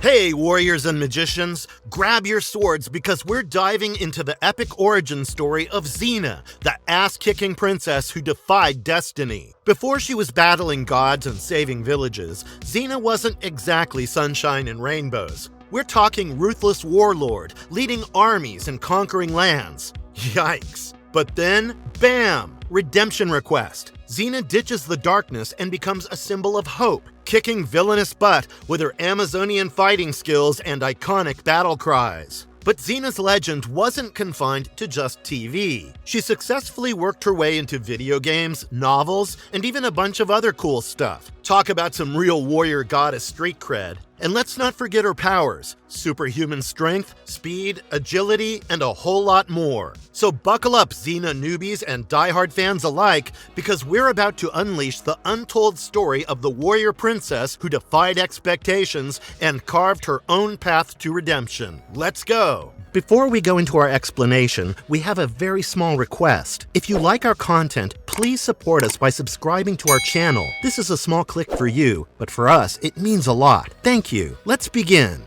Hey, warriors and magicians, grab your swords because we're diving into the epic origin story of Xena, the ass-kicking princess who defied destiny. Before she was battling gods and saving villages, Xena wasn't exactly sunshine and rainbows. We're talking ruthless warlord, leading armies and conquering lands. Yikes. But then, bam! Redemption request. Xena ditches the darkness and becomes a symbol of hope, kicking villainous butt with her Amazonian fighting skills and iconic battle cries. But Xena's legend wasn't confined to just TV. She successfully worked her way into video games, novels, and even a bunch of other cool stuff. Talk about some real warrior goddess street cred. And let's not forget her powers: superhuman strength, speed, agility, and a whole lot more. So buckle up, Xena newbies and diehard fans alike, because we're about to unleash the untold story of the warrior princess who defied expectations and carved her own path to redemption. Let's go! Before we go into our explanation, we have a very small request. If you like our content, please support us by subscribing to our channel. This is a small click for you, but for us, it means a lot. Thank you. Let's begin.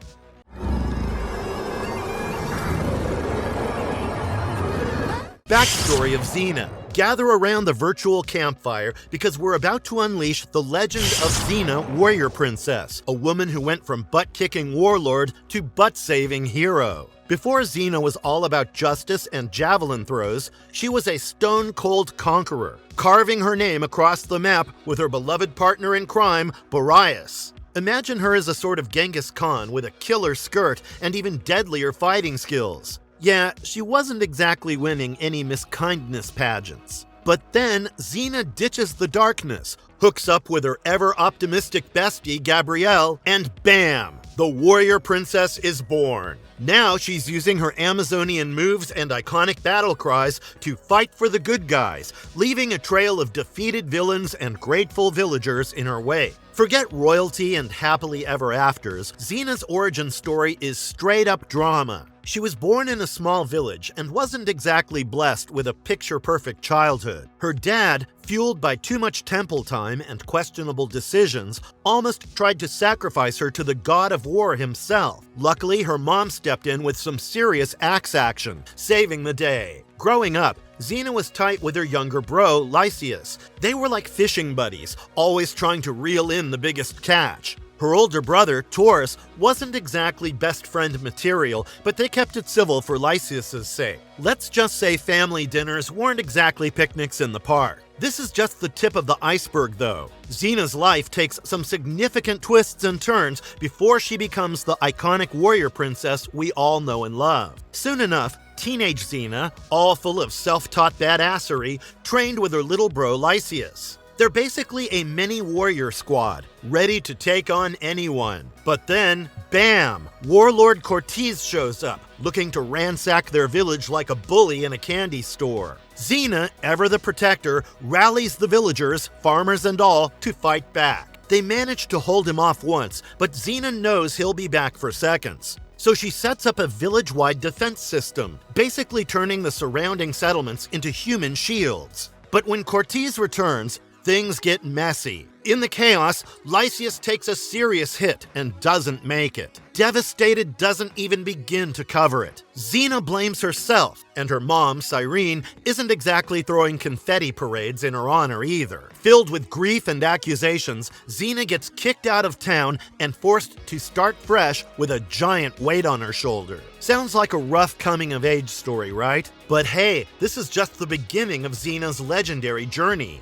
Backstory of Xena. Gather around the virtual campfire because we're about to unleash the legend of Xena, warrior princess, a woman who went from butt-kicking warlord to butt-saving hero. Before Xena was all about justice and javelin throws, she was a stone-cold conqueror, carving her name across the map with her beloved partner in crime, Boreas. Imagine her as a sort of Genghis Khan with a killer skirt and even deadlier fighting skills. Yeah, she wasn't exactly winning any miskindness pageants. But then, Xena ditches the darkness, hooks up with her ever-optimistic bestie, Gabrielle, and bam! The warrior princess is born. Now she's using her Amazonian moves and iconic battle cries to fight for the good guys, leaving a trail of defeated villains and grateful villagers in her wake. Forget royalty and happily ever afters, Xena's origin story is straight-up drama. She was born in a small village and wasn't exactly blessed with a picture-perfect childhood. Her dad, fueled by too much temple time and questionable decisions, almost tried to sacrifice her to the god of war himself. Luckily, her mom stepped in with some serious axe action, saving the day. Growing up, Xena was tight with her younger bro, Lysias. They were like fishing buddies, always trying to reel in the biggest catch. Her older brother, Taurus, wasn't exactly best friend material, but they kept it civil for Lysias' sake. Let's just say family dinners weren't exactly picnics in the park. This is just the tip of the iceberg, though. Xena's life takes some significant twists and turns before she becomes the iconic warrior princess we all know and love. Soon enough, teenage Xena, all full of self-taught badassery, trained with her little bro Lysias. They're basically a mini warrior squad, ready to take on anyone. But then, bam! Warlord Cortez shows up, looking to ransack their village like a bully in a candy store. Xena, ever the protector, rallies the villagers, farmers and all, to fight back. They manage to hold him off once, but Xena knows he'll be back for seconds. So she sets up a village-wide defense system, basically turning the surrounding settlements into human shields. But when Cortez returns, things get messy. In the chaos, Lysias takes a serious hit and doesn't make it. Devastated doesn't even begin to cover it. Xena blames herself, and her mom, Cyrene, isn't exactly throwing confetti parades in her honor either. Filled with grief and accusations, Xena gets kicked out of town and forced to start fresh with a giant weight on her shoulder. Sounds like a rough coming-of-age story, right? But hey, this is just the beginning of Xena's legendary journey.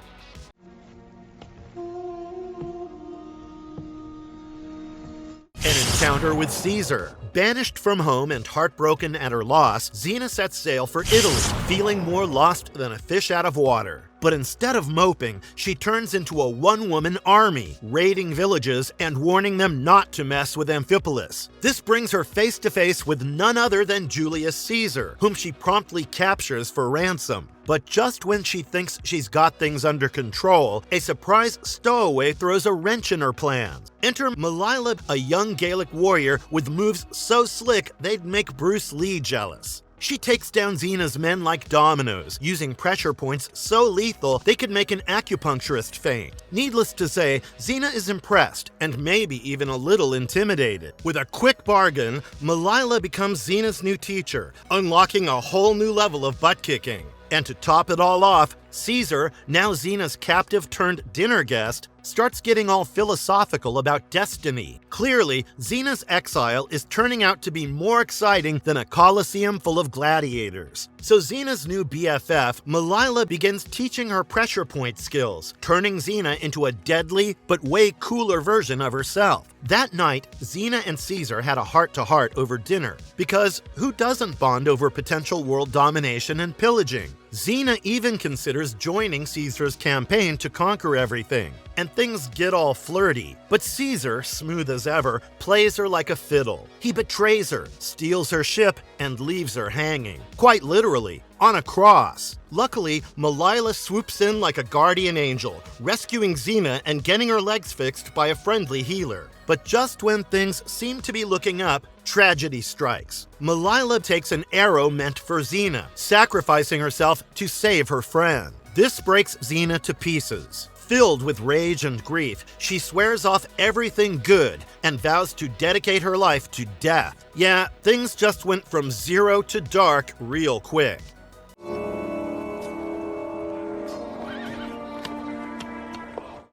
An encounter with Caesar. Banished from home and heartbroken at her loss, Xena sets sail for Italy, feeling more lost than a fish out of water. But instead of moping, she turns into a one-woman army, raiding villages and warning them not to mess with Amphipolis. This brings her face-to-face with none other than Julius Caesar, whom she promptly captures for ransom. But just when she thinks she's got things under control, a surprise stowaway throws a wrench in her plans. Enter Melilib, a young Gaelic warrior with moves so slick they'd make Bruce Lee jealous. She takes down Zena's men like dominoes, using pressure points so lethal they could make an acupuncturist faint. Needless to say, Xena is impressed, and maybe even a little intimidated. With a quick bargain, Malila becomes Xena's new teacher, unlocking a whole new level of butt-kicking. And to top it all off, Caesar, now Xena's captive-turned-dinner guest, starts getting all philosophical about destiny. Clearly, Xena's exile is turning out to be more exciting than a coliseum full of gladiators. So Xena's new BFF, Malila, begins teaching her pressure point skills, turning Xena into a deadly but way cooler version of herself. That night, Xena and Caesar had a heart-to-heart over dinner, because who doesn't bond over potential world domination and pillaging? Xena even considers joining Caesar's campaign to conquer everything, and things get all flirty. But Caesar, smooth as ever, plays her like a fiddle. He betrays her, steals her ship, and leaves her hanging. Quite literally, on a cross. Luckily, Malila swoops in like a guardian angel, rescuing Xena and getting her legs fixed by a friendly healer. But just when things seem to be looking up, tragedy strikes. Malila takes an arrow meant for Xena, sacrificing herself to save her friend. This breaks Xena to pieces. Filled with rage and grief, she swears off everything good and vows to dedicate her life to death. Yeah, things just went from zero to dark real quick.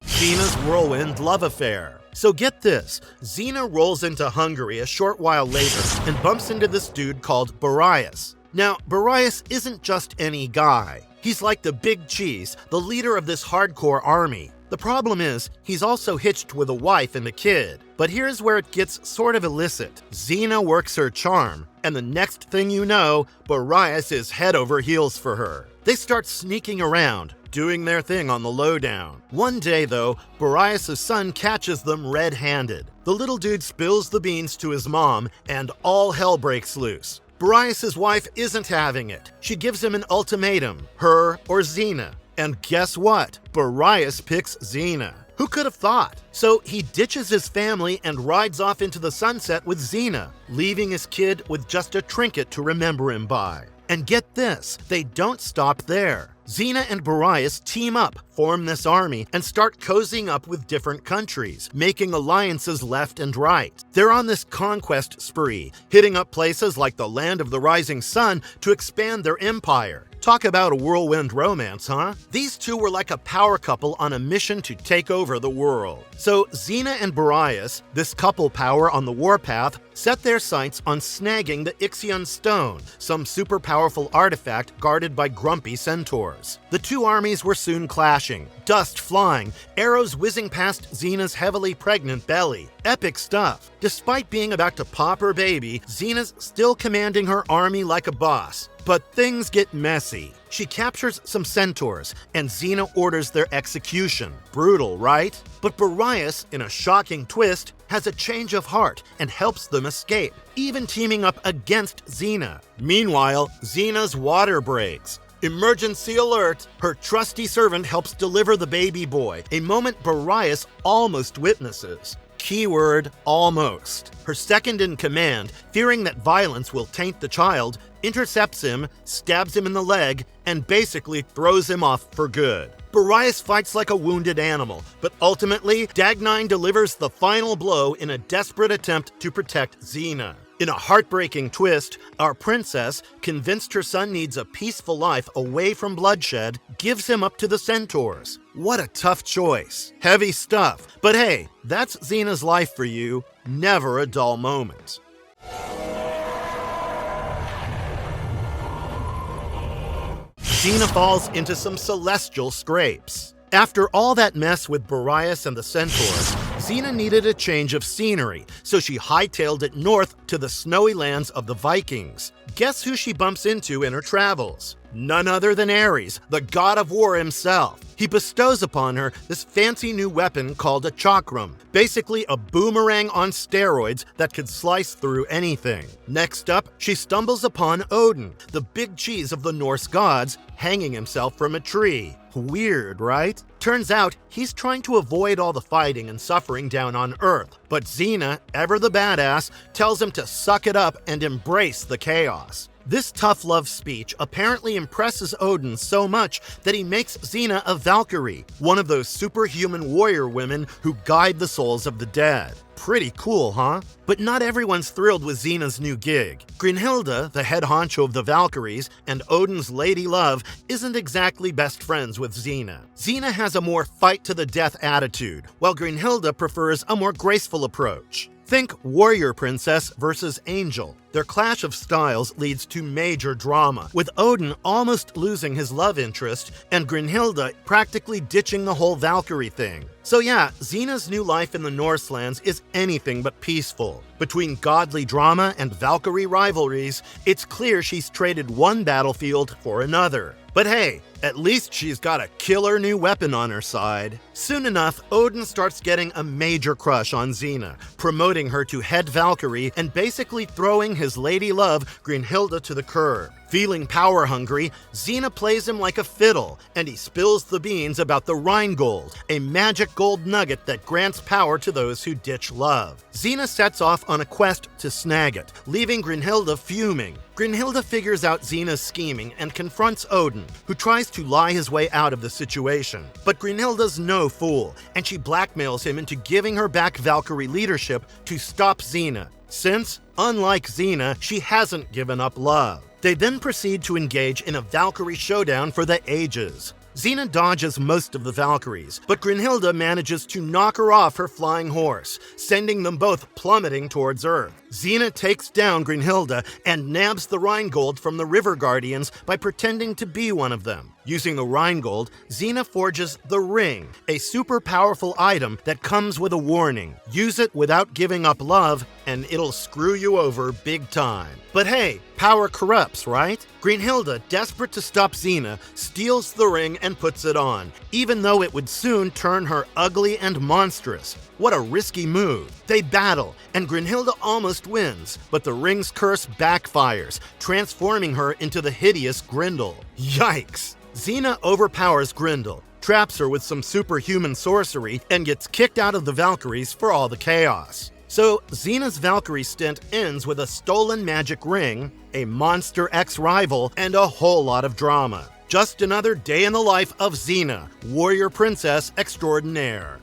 Xena's Whirlwind love affair. So get this, Xena rolls into Hungary a short while later and bumps into this dude called Boreas. Now, Boreas isn't just any guy. He's like the big cheese, the leader of this hardcore army. The problem is, he's also hitched with a wife and a kid. But here's where it gets sort of illicit. Xena works her charm, and the next thing you know, Boreas is head over heels for her. They start sneaking around, doing their thing on the lowdown. One day, though, Boreas' son catches them red-handed. The little dude spills the beans to his mom, and all hell breaks loose. Boreas' wife isn't having it. She gives him an ultimatum, her or Xena. And guess what? Boreas picks Xena. Who could have thought? So he ditches his family and rides off into the sunset with Xena, leaving his kid with just a trinket to remember him by. And get this, they don't stop there. Xena and Boreas team up, form this army, and start cozying up with different countries, making alliances left and right. They're on this conquest spree, hitting up places like the Land of the Rising Sun to expand their empire. Talk about a whirlwind romance, huh? These two were like a power couple on a mission to take over the world. So Xena and Boreas, this couple power on the warpath, set their sights on snagging the Ixion Stone, some super powerful artifact guarded by grumpy centaurs. The two armies were soon clashing, dust flying, arrows whizzing past Xena's heavily pregnant belly. Epic stuff. Despite being about to pop her baby, Xena's still commanding her army like a boss. But things get messy. She captures some centaurs, and Xena orders their execution. Brutal, right? But Boreas, in a shocking twist, has a change of heart and helps them escape, even teaming up against Xena. Meanwhile, Xena's water breaks. Emergency alert! Her trusty servant helps deliver the baby boy, a moment Boreas almost witnesses. Keyword, almost. Her second in command, fearing that violence will taint the child, intercepts him, stabs him in the leg, and basically throws him off for good. Boreas fights like a wounded animal, but ultimately, Dag9 delivers the final blow in a desperate attempt to protect Xena. In a heartbreaking twist, our princess, convinced her son needs a peaceful life away from bloodshed, gives him up to the centaurs. What a tough choice. Heavy stuff. But hey, that's Xena's life for you. Never a dull moment. Xena falls into some celestial scrapes. After all that mess with Boreas and the centaurs, Xena needed a change of scenery, so she hightailed it north to the snowy lands of the Vikings. Guess who she bumps into in her travels? None other than Ares, the god of war himself. He bestows upon her this fancy new weapon called a chakram, basically a boomerang on steroids that could slice through anything. Next up, she stumbles upon Odin, the big cheese of the Norse gods, hanging himself from a tree. Weird, right? Turns out, he's trying to avoid all the fighting and suffering down on Earth, but Xena, ever the badass, tells him to suck it up and embrace the chaos. This tough love speech apparently impresses Odin so much that he makes Xena a Valkyrie, one of those superhuman warrior women who guide the souls of the dead. Pretty cool, huh? But not everyone's thrilled with Xena's new gig. Grinhilda, the head honcho of the Valkyries and Odin's lady love, isn't exactly best friends with Xena. Xena has a more fight-to-the-death attitude, while Grinhilda prefers a more graceful approach. Think warrior princess versus angel. Their clash of styles leads to major drama, with Odin almost losing his love interest and Grinhilda practically ditching the whole Valkyrie thing. So yeah, Xena's new life in the Norselands is anything but peaceful. Between godly drama and Valkyrie rivalries, it's clear she's traded one battlefield for another. But hey, at least she's got a killer new weapon on her side. Soon enough, Odin starts getting a major crush on Xena, promoting her to head Valkyrie and basically throwing his lady love, Grinhilda, to the curb. Feeling power-hungry, Xena plays him like a fiddle, and he spills the beans about the Rheingold, a magic gold nugget that grants power to those who ditch love. Xena sets off on a quest to snag it, leaving Grinhilda fuming. Grinhilda figures out Xena's scheming and confronts Odin, who tries to lie his way out of the situation. But Grinhilda's no fool, and she blackmails him into giving her back Valkyrie leadership to stop Xena, since, unlike Xena, she hasn't given up love. They then proceed to engage in a Valkyrie showdown for the ages. Xena dodges most of the Valkyries, but Grinhilda manages to knock her off her flying horse, sending them both plummeting towards Earth. Xena takes down Grinhilda and nabs the Rheingold from the River Guardians by pretending to be one of them. Using the Rheingold, Xena forges the Ring, a super powerful item that comes with a warning. Use it without giving up love, and it'll screw you over big time. But hey, power corrupts, right? Grinhilda, desperate to stop Xena, steals the ring and puts it on, even though it would soon turn her ugly and monstrous. What a risky move. They battle, and Grinhilda almost wins, but the ring's curse backfires, transforming her into the hideous Grendel. Yikes! Xena overpowers Grendel, traps her with some superhuman sorcery, and gets kicked out of the Valkyries for all the chaos. So, Xena's Valkyrie stint ends with a stolen magic ring, a monster ex-rival, and a whole lot of drama. Just another day in the life of Xena, warrior princess extraordinaire.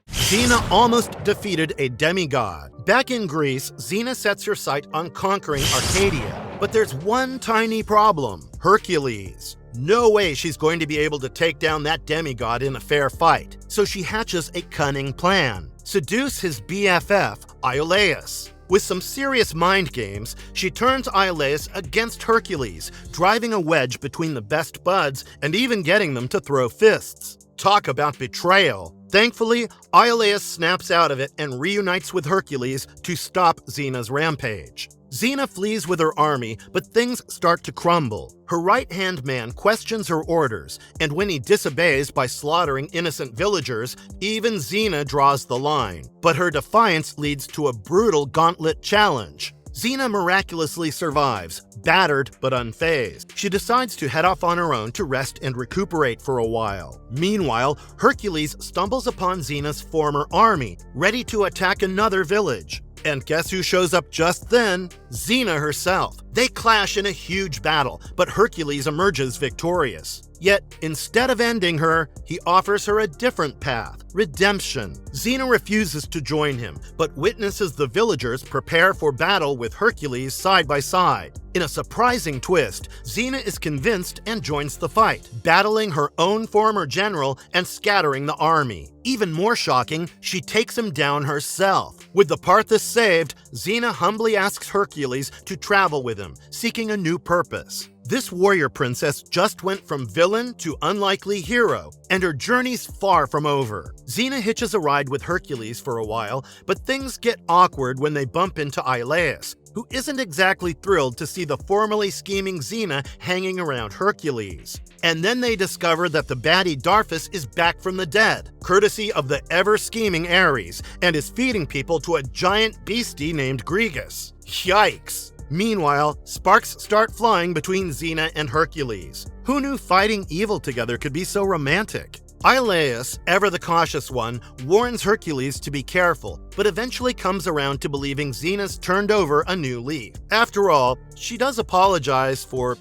Xena almost defeated a demigod. Back in Greece, Xena sets her sight on conquering Arcadia. But there's one tiny problem: Hercules. No way she's going to be able to take down that demigod in a fair fight. So she hatches a cunning plan: seduce his BFF, Iolaus. With some serious mind games, she turns Iolaus against Hercules, driving a wedge between the best buds and even getting them to throw fists. Talk about betrayal. Thankfully, Iolaus snaps out of it and reunites with Hercules to stop Xena's rampage. Xena flees with her army, but things start to crumble. Her right-hand man questions her orders, and when he disobeys by slaughtering innocent villagers, even Xena draws the line. But her defiance leads to a brutal gauntlet challenge. Xena miraculously survives, battered but unfazed. She decides to head off on her own to rest and recuperate for a while. Meanwhile, Hercules stumbles upon Xena's former army, ready to attack another village. And guess who shows up just then? Xena herself. They clash in a huge battle, but Hercules emerges victorious. Yet, instead of ending her, he offers her a different path: redemption. Xena refuses to join him, but witnesses the villagers prepare for battle with Hercules side by side. In a surprising twist, Xena is convinced and joins the fight, battling her own former general and scattering the army. Even more shocking, she takes him down herself. With the Parthas saved, Xena humbly asks Hercules to travel with him, seeking a new purpose. This warrior princess just went from villain to unlikely hero, and her journey's far from over. Xena hitches a ride with Hercules for a while, but things get awkward when they bump into Iolaus, who isn't exactly thrilled to see the formerly scheming Xena hanging around Hercules. And then they discover that the baddie Darphus is back from the dead, courtesy of the ever-scheming Ares, and is feeding people to a giant beastie named Grigas. Yikes! Meanwhile, sparks start flying between Xena and Hercules. Who knew fighting evil together could be so romantic? Iolaus, ever the cautious one, warns Hercules to be careful, but eventually comes around to believing Zena's turned over a new leaf. After all, she does apologize for,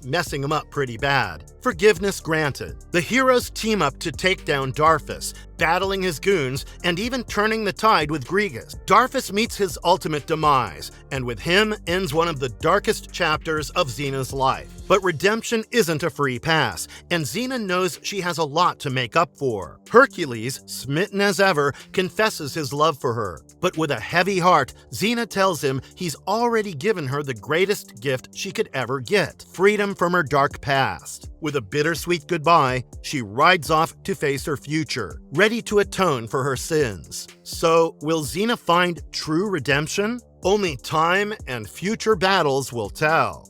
messing him up pretty bad. Forgiveness granted. The heroes team up to take down Darphus, battling his goons and even turning the tide with Grigas. Darphus meets his ultimate demise, and with him ends one of the darkest chapters of Xena's life. But redemption isn't a free pass, and Xena knows she has a lot to make up for. Hercules, smitten as ever, confesses his love for her. But with a heavy heart, Xena tells him he's already given her the greatest gift she could ever get: freedom from her dark past. With a bittersweet goodbye, she rides off to face her future, ready to atone for her sins. So, will Xena find true redemption? Only time and future battles will tell.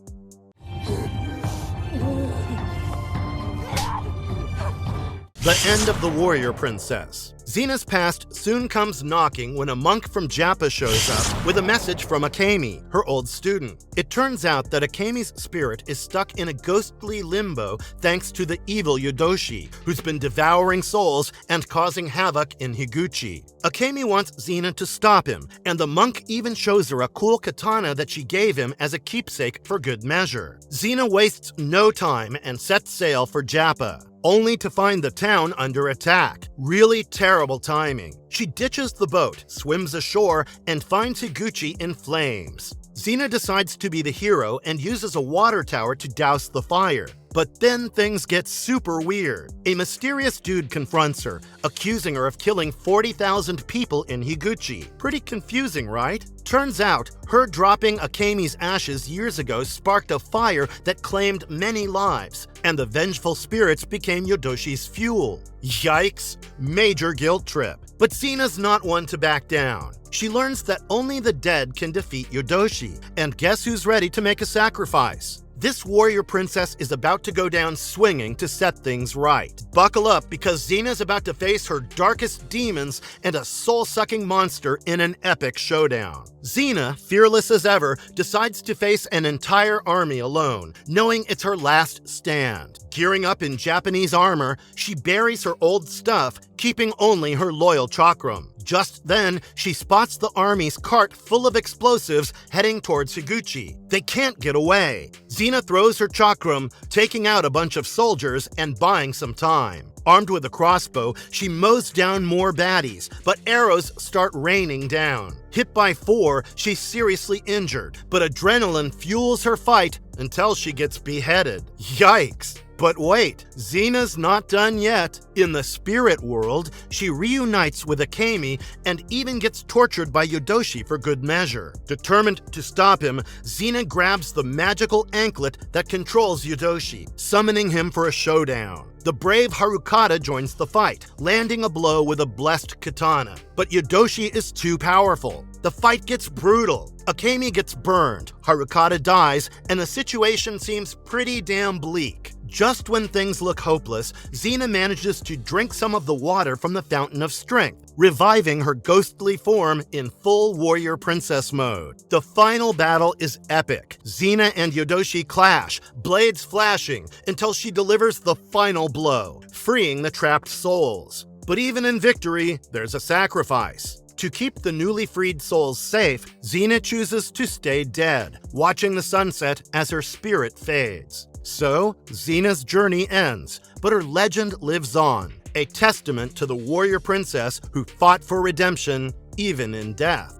The end of the warrior princess. Zenas Past soon comes knocking when a monk from Joppa shows up with a message from Akemi, her old student. It turns out that Akemi's spirit is stuck in a ghostly limbo thanks to the evil Yodoshi, who's been devouring souls and causing havoc in Higuchi. Akemi wants Xena to stop him, and the monk even shows her a cool katana that she gave him as a keepsake for good measure. Xena wastes no time and sets sail for Joppa, only to find the town under attack. Really terrible timing. She ditches the boat, swims ashore, and finds Higuchi in flames. Xena decides to be the hero and uses a water tower to douse the fire. But then things get super weird. A mysterious dude confronts her, accusing her of killing 40,000 people in Higuchi. Pretty confusing, right? Turns out, her dropping Akemi's ashes years ago sparked a fire that claimed many lives, and the vengeful spirits became Yodoshi's fuel. Yikes! Major guilt trip. But Xena's not one to back down. She learns that only the dead can defeat Yodoshi, and guess who's ready to make a sacrifice? This warrior princess is about to go down swinging to set things right. Buckle up, because Xena's about to face her darkest demons and a soul-sucking monster in an epic showdown. Xena, fearless as ever, decides to face an entire army alone, knowing it's her last stand. Gearing up in Japanese armor, she buries her old stuff, keeping only her loyal chakram. Just then, she spots the army's cart full of explosives heading towards Higuchi. They can't get away. Xena throws her chakram, taking out a bunch of soldiers and buying some time. Armed with a crossbow, she mows down more baddies, but arrows start raining down. Hit by 4, she's seriously injured, but adrenaline fuels her fight until she gets beheaded. Yikes! But wait, Xena's not done yet. In the spirit world, she reunites with Akemi and even gets tortured by Yodoshi for good measure. Determined to stop him, Xena grabs the magical anklet that controls Yodoshi, summoning him for a showdown. The brave Harukata joins the fight, landing a blow with a blessed katana. But Yodoshi is too powerful. The fight gets brutal. Akemi gets burned, Harukata dies, and the situation seems pretty damn bleak. Just when things look hopeless, Xena manages to drink some of the water from the Fountain of Strength, reviving her ghostly form in full warrior princess mode. The final battle is epic. Xena and Yodoshi clash, blades flashing, until she delivers the final blow, freeing the trapped souls. But even in victory, there's a sacrifice. To keep the newly freed souls safe, Xena chooses to stay dead, watching the sunset as her spirit fades. So, Xena's journey ends, but her legend lives on, a testament to the warrior princess who fought for redemption even in death.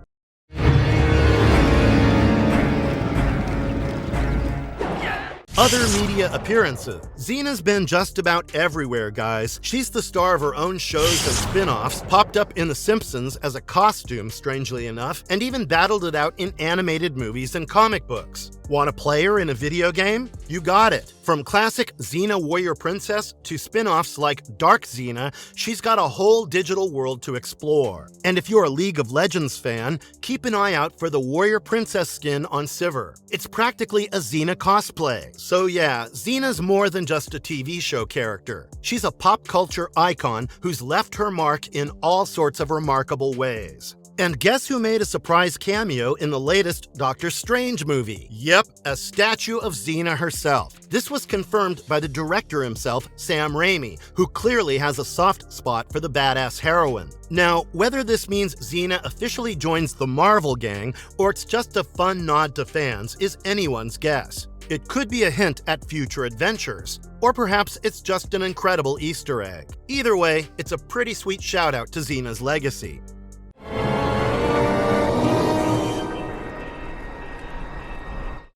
Other media appearances. Xena's been just about everywhere, guys. She's the star of her own shows and spin-offs, popped up in The Simpsons as a costume, strangely enough, and even battled it out in animated movies and comic books. Want to play her in a video game? You got it. From classic Xena Warrior Princess to spin-offs like Dark Xena, she's got a whole digital world to explore. And if you're a League of Legends fan, keep an eye out for the Warrior Princess skin on Sivir. It's practically a Xena cosplay. So yeah, Xena's more than just a TV show character. She's a pop culture icon who's left her mark in all sorts of remarkable ways. And guess who made a surprise cameo in the latest Doctor Strange movie? Yep, a statue of Xena herself. This was confirmed by the director himself, Sam Raimi, who clearly has a soft spot for the badass heroine. Now, whether this means Xena officially joins the Marvel gang or it's just a fun nod to fans is anyone's guess. It could be a hint at future adventures, or perhaps it's just an incredible Easter egg. Either way, it's a pretty sweet shout out to Xena's legacy.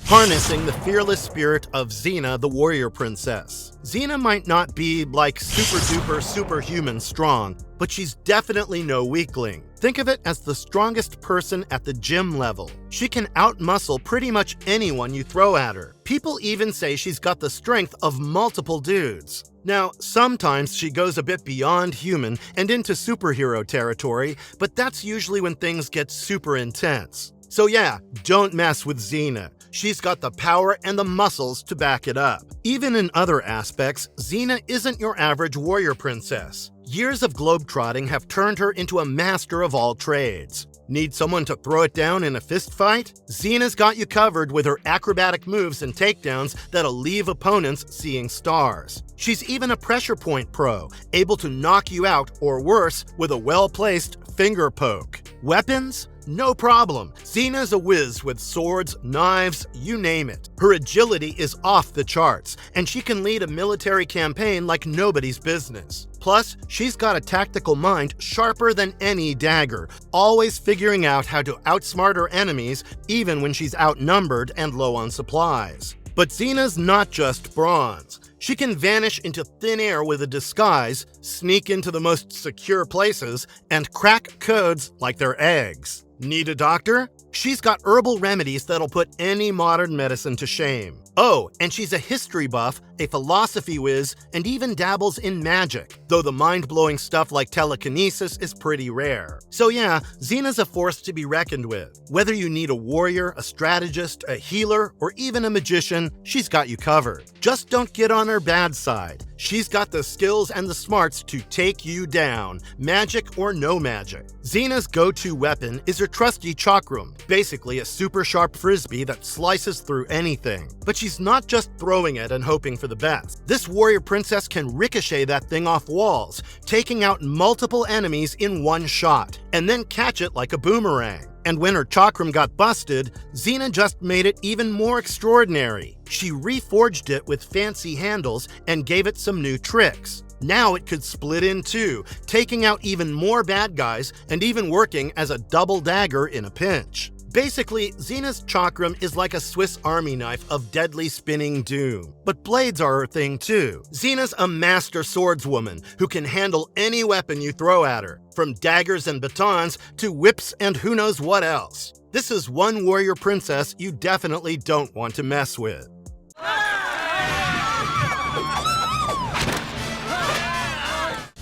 Harnessing the fearless spirit of Xena, the warrior princess. Xena might not be like super-duper superhuman strong, but she's definitely no weakling. Think of it as the strongest person at the gym level. She can outmuscle pretty much anyone you throw at her. People even say she's got the strength of multiple dudes. Now, sometimes she goes a bit beyond human and into superhero territory, but that's usually when things get super intense. So yeah, don't mess with Xena. She's got the power and the muscles to back it up. Even in other aspects, Xena isn't your average warrior princess. Years of globetrotting have turned her into a master of all trades. Need someone to throw it down in a fist fight? Xena's got you covered with her acrobatic moves and takedowns that'll leave opponents seeing stars. She's even a pressure point pro, able to knock you out or worse with a well-placed finger poke. Weapons? No problem. Xena's a whiz with swords, knives, you name it. Her agility is off the charts, and she can lead a military campaign like nobody's business. Plus, she's got a tactical mind sharper than any dagger, always figuring out how to outsmart her enemies even when she's outnumbered and low on supplies. But Xena's not just bronze. She can vanish into thin air with a disguise, sneak into the most secure places, and crack codes like they're eggs. Need a doctor? She's got herbal remedies that'll put any modern medicine to shame. Oh, and she's a history buff, a philosophy whiz, and even dabbles in magic, though the mind-blowing stuff like telekinesis is pretty rare. So yeah, Xena's a force to be reckoned with. Whether you need a warrior, a strategist, a healer, or even a magician, she's got you covered. Just don't get on her bad side. She's got the skills and the smarts to take you down, magic or no magic. Xena's go-to weapon is her trusty chakram, basically a super sharp frisbee that slices through anything. But she's not just throwing it and hoping for the best. This warrior princess can ricochet that thing off walls, taking out multiple enemies in one shot, and then catch it like a boomerang. And when her chakram got busted, Xena just made it even more extraordinary. She reforged it with fancy handles and gave it some new tricks. Now it could split in two, taking out even more bad guys and even working as a double dagger in a pinch. Basically, Xena's chakram is like a Swiss Army knife of deadly spinning doom. But blades are her thing too. Xena's a master swordswoman who can handle any weapon you throw at her, from daggers and batons to whips and who knows what else. This is one warrior princess you definitely don't want to mess with.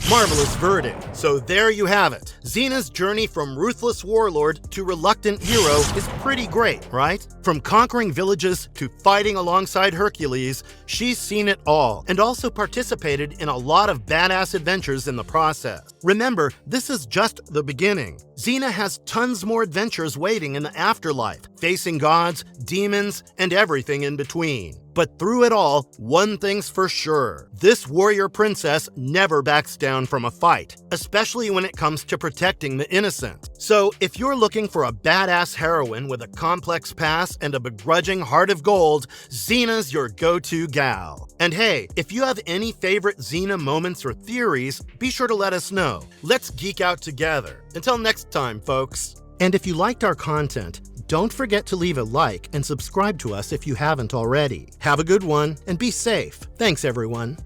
Marvelous verdict. So there you have it. Xena's journey from ruthless warlord to reluctant hero is pretty great, right? From conquering villages to fighting alongside Hercules, she's seen it all and also participated in a lot of badass adventures in the process. Remember, this is just the beginning. Xena has tons more adventures waiting in the afterlife, facing gods, demons, and everything in between. But through it all, one thing's for sure. This warrior princess never backs down from a fight, especially when it comes to protecting the innocent. So if you're looking for a badass heroine with a complex past and a begrudging heart of gold, Xena's your go-to gal. And hey, if you have any favorite Xena moments or theories, be sure to let us know. Let's geek out together. Until next time, folks. And if you liked our content, don't forget to leave a like and subscribe to us if you haven't already. Have a good one and be safe. Thanks, everyone.